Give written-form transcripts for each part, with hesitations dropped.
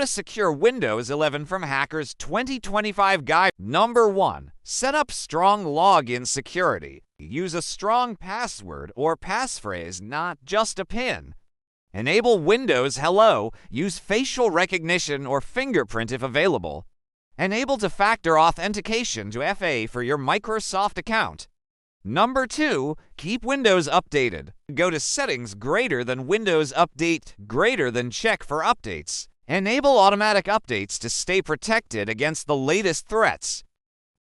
to secure Windows 11 from Hackers 2025 Guide. Number 1. Set up strong login security. Use a strong password or passphrase, not just a PIN. Enable Windows Hello. Use facial recognition or fingerprint if available. Enable two-factor authentication to FA for your Microsoft account. Number 2. Keep Windows updated. Go to Settings greater than Windows Update greater than check for updates. Enable automatic updates to stay protected against the latest threats.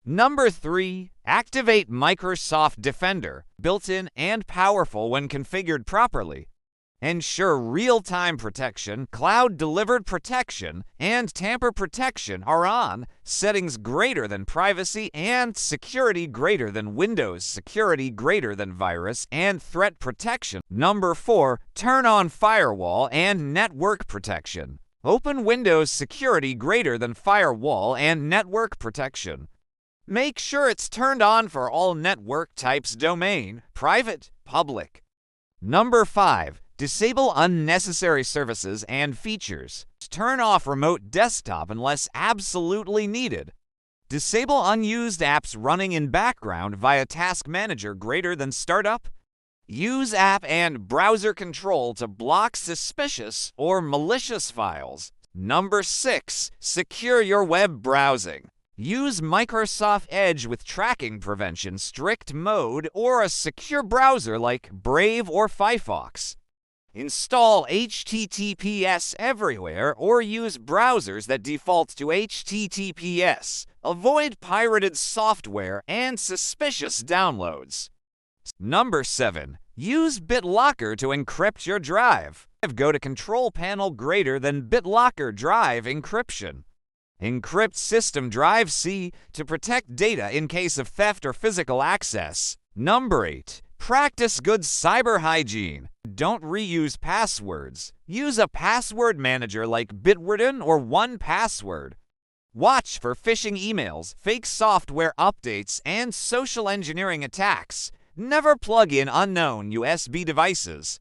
Number 3. Activate Microsoft Defender. Built-in and powerful when configured properly. Ensure real-time protection, cloud-delivered protection, and tamper protection are on. Settings greater than privacy and security greater than Windows, security greater than virus and threat protection. Number 4. Turn on firewall and network protection. Open Windows security greater than firewall and network protection. Make sure it's turned on for all network types: domain, private, public. Number 5. Disable unnecessary services and features. Turn off remote desktop unless absolutely needed. Disable unused apps running in background via Task Manager greater than startup. Use app and browser control to block suspicious or malicious files. Number 6. Secure your web browsing. Use Microsoft Edge with tracking prevention, strict mode, or a secure browser like Brave or Firefox. Install HTTPS everywhere or use browsers that default to HTTPS. Avoid pirated software and suspicious downloads. Number 7. Use BitLocker to encrypt your drive. Go to Control Panel greater than BitLocker drive encryption. Encrypt System Drive C to protect data in case of theft or physical access. Number 8. Practice good cyber hygiene. Don't reuse passwords. Use a password manager like Bitwarden or 1Password. Watch for phishing emails, fake software updates, and social engineering attacks. Never plug in unknown USB devices.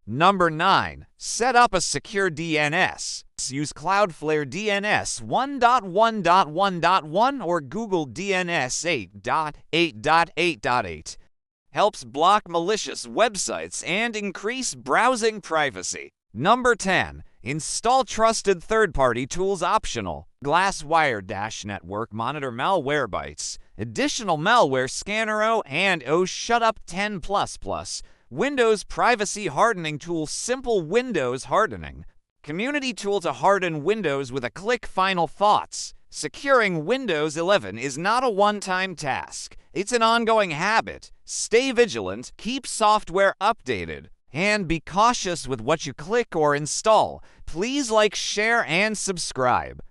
Number 9. Set up a secure DNS. Use Cloudflare DNS 1.1.1.1 or Google DNS 8.8.8.8. Helps block malicious websites and increase browsing privacy. Number 10. Install trusted third-party tools optional. Glasswire-Network Monitor Malwarebytes. Additional malware Scanner and Shutup 10++. Windows Privacy Hardening Tool Simple Windows Hardening. Community tool to harden Windows with a click. Final thoughts. Securing Windows 11 is not a one-time task. It's an ongoing habit. Stay vigilant, keep software updated, and be cautious with what you click or install. Please like, share, and subscribe.